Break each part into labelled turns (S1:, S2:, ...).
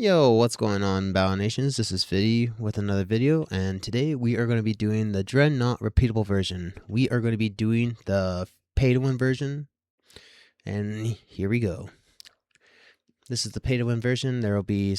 S1: Yo, what's going on, Battle Nations? This is Fiddy with another video, and today we are going to be doing the Dreadnought Repeatable version. We are going to be doing the pay-to-win version, and here we go. This is the pay-to-win version. There will be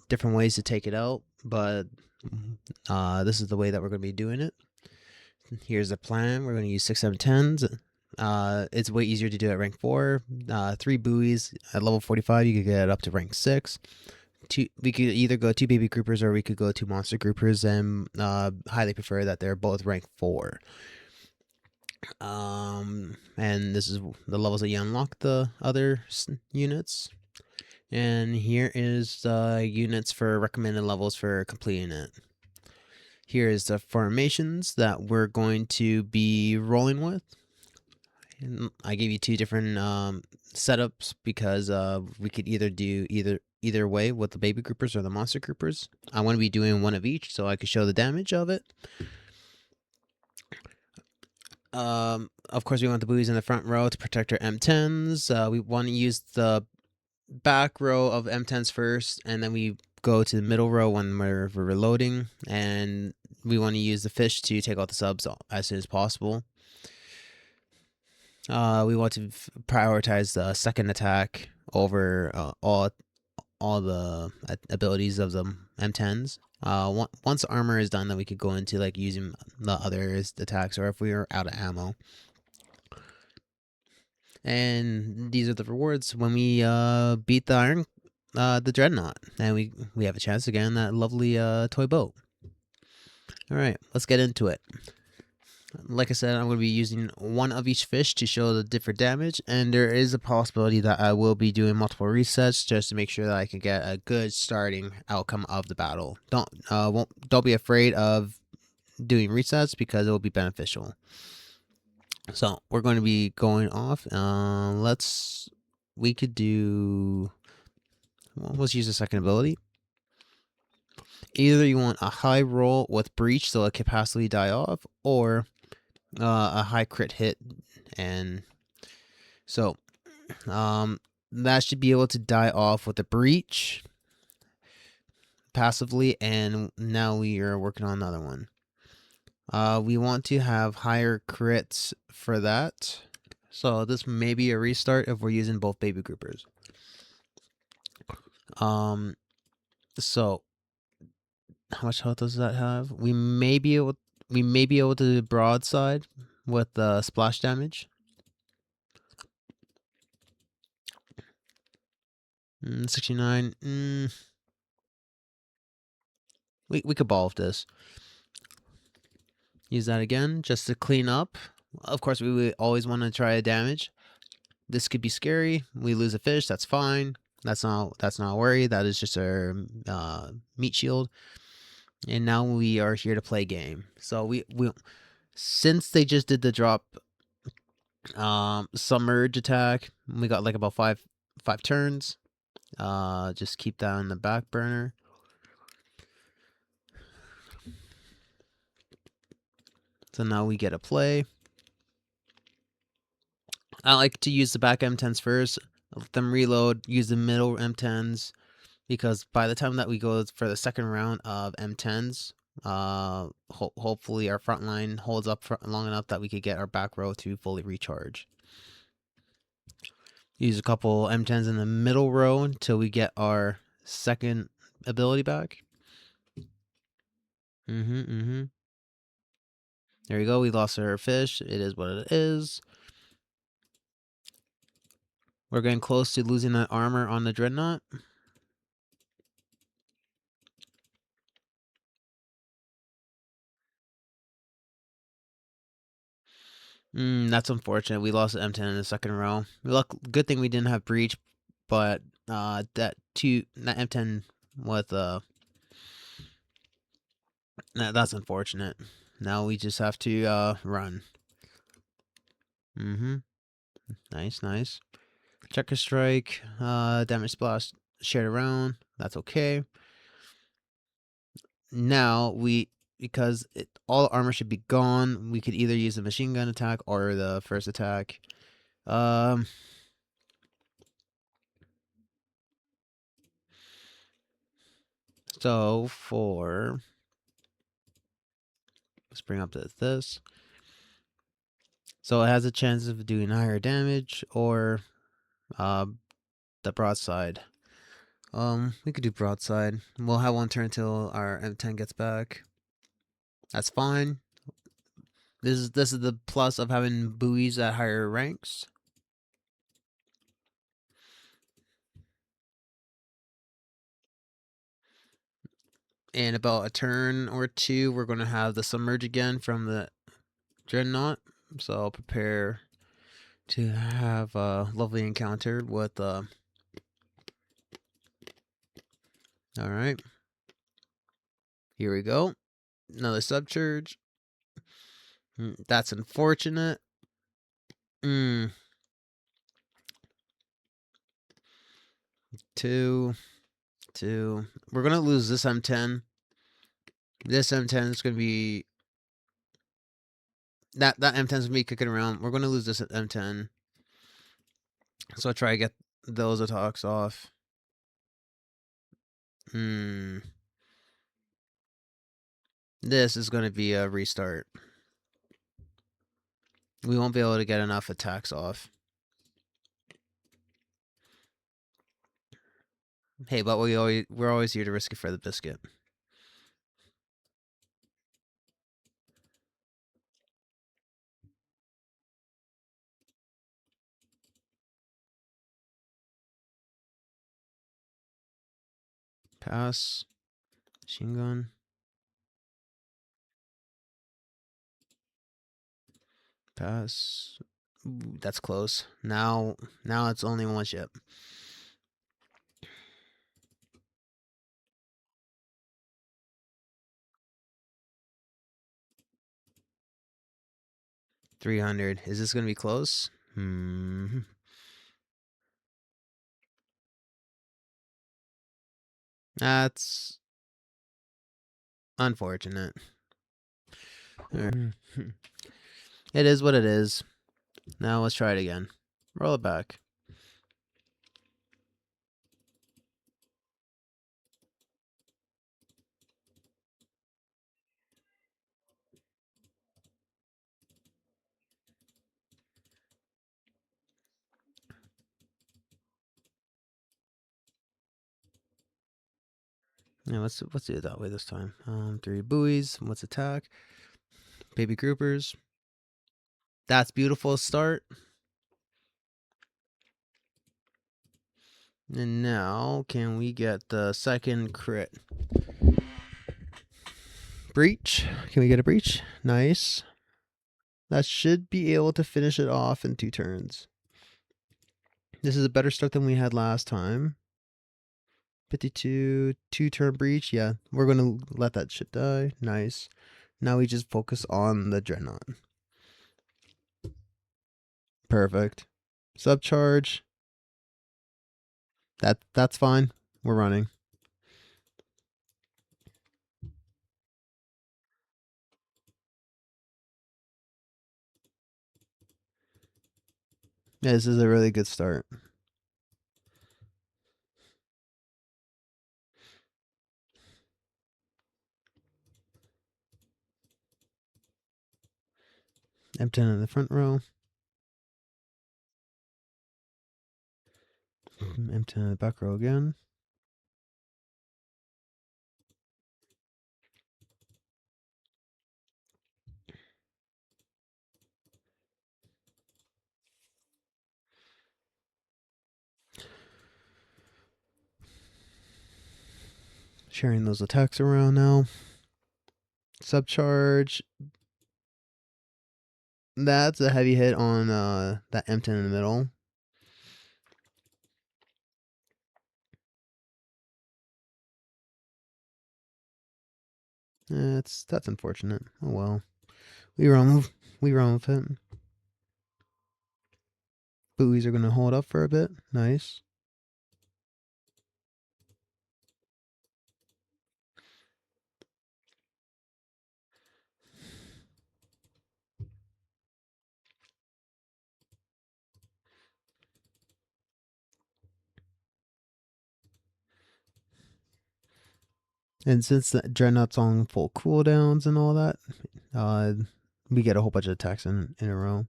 S1: different ways to take it out, but this is the way that we're going to be doing it. Here's the plan. We're going to use 6 M10s. It's way easier to do at rank 4. 3 buoys at level 45. You could get up to rank 6. We could either go 2 baby groupers or we could go 2 monster groupers, and highly prefer that they're both rank 4. And this is the levels that you unlock the other units. And here is the units for recommended levels for completing it. Here is the formations that we're going to be rolling with. And I gave you 2 different setups because we could either do either way with the baby groupers or the monster groupers. I want to be doing one of each so I could show the damage of it. Of course, we want the buoys in the front row to protect our M10s. We want to use the back row of M10s first, and then we go to the middle row when we're reloading, and we want to use the fish to take out the subs as soon as possible. We want to prioritize the second attack over all the abilities of the M10s. Once armor is done, then we could go into like using the other attacks, or if we are out of ammo. And these are the rewards when we beat the Dreadnought, and we have a chance to get on that lovely toy boat. All right, let's get into it. Like I said, I'm going to be using one of each fish to show the different damage, and there is a possibility that I will be doing multiple resets just to make sure that I can get a good starting outcome of the battle. Don't be afraid of doing resets because it will be beneficial. So we're going to be going off. We could do. Well, let's use the second ability. Either you want a high roll with breach so it can passively die off, or a high crit hit, and so that should be able to die off with the breach passively, and now we are working on another one. We want to have higher crits for that, so this may be a restart if we're using both baby groupers. So how much health does that have? We may be able to broadside with the splash damage. 69. We could ball with this. Use that again just to clean up. Of course, we would always want to try a damage. This could be scary. We lose a fish. That's fine. That's not a worry. That is just our meat shield. And now we are here to play game. So we since they just did the drop submerge attack, we got like about five turns. Just keep that on the back burner. So now we get a play. I like to use the back M10s first, let them reload, use the middle M10s, because by the time that we go for the second round of M10s, hopefully our front line holds up long enough that we could get our back row to fully recharge. Use a couple M10s in the middle row until we get our second ability back. There we go. We lost our fish. It is what it is. We're getting close to losing that armor on the Dreadnought. That's unfortunate. We lost the M10 in the second row. Good thing we didn't have breach, but that M10 with that's unfortunate. Now we just have to run. Nice. Checker strike, damage splash shared around. That's okay. Now because all armor should be gone, we could either use the machine gun attack or the first attack. So let's bring up this. So it has a chance of doing higher damage or the broadside. We could do broadside. We'll have one turn until our M10 gets back. That's fine. This is the plus of having buoys at higher ranks. In about a turn or two, we're going to have the submerge again from the Dreadnought. So I'll prepare to have a lovely encounter with alright. Here we go. Another subcharge. That's unfortunate. Two. We're gonna lose this M10. This M10 is gonna be that M10 is gonna be kicking around. We're gonna lose this M10. So I'll try to get those attacks off. This is gonna be a restart. We won't be able to get enough attacks off. Hey, but we're always here to risk it for the biscuit. Pass. Machine gun. Pass. Ooh, that's close. Now it's only one ship. $300. Is this gonna be close? That's unfortunate. It is what it is. Now let's try it again. Roll it back. Yeah, let's do it that way this time. 3 buoys. Let's attack. Baby groupers. That's beautiful start. And now, can we get the second crit? Breach. Can we get a breach? Nice. That should be able to finish it off in 2 turns. This is a better start than we had last time. 52, 2-turn breach. Yeah, we're going to let that shit die. Nice. Now we just focus on the Dreadnought. Perfect. Subcharge. That's fine. We're running. Yeah, this is a really good start. M10 in the front row. M10 in the back row again. Sharing those attacks around now. Subcharge. That's a heavy hit on that M10 in the middle. That's unfortunate. Oh well. We run with it. Buoys are gonna hold up for a bit. Nice. And since the Dreadnought's on full cooldowns and all that, we get a whole bunch of attacks in a row.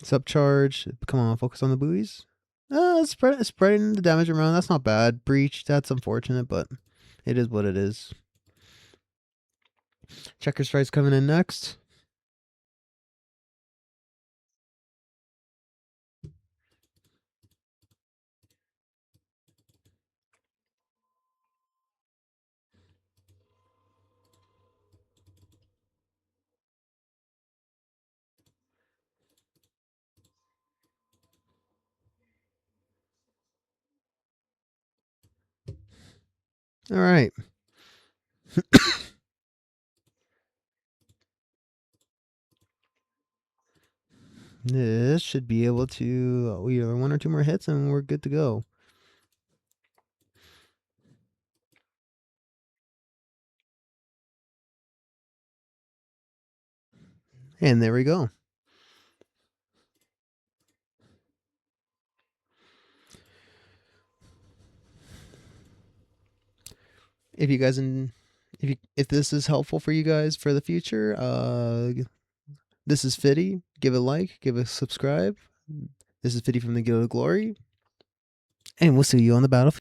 S1: Subcharge. Come on, focus on the buoys. Spreading the damage around. That's not bad. Breach. That's unfortunate, but it is what it is. Checker Strike's coming in next. All right. This should be able to either 1 or 2 more hits and we're good to go. And there we go. If you guys if this is helpful for you guys for the future, this is Fitty. Give a like, give a subscribe. This is Fitty from the Guild of Glory, and we'll see you on the battlefield.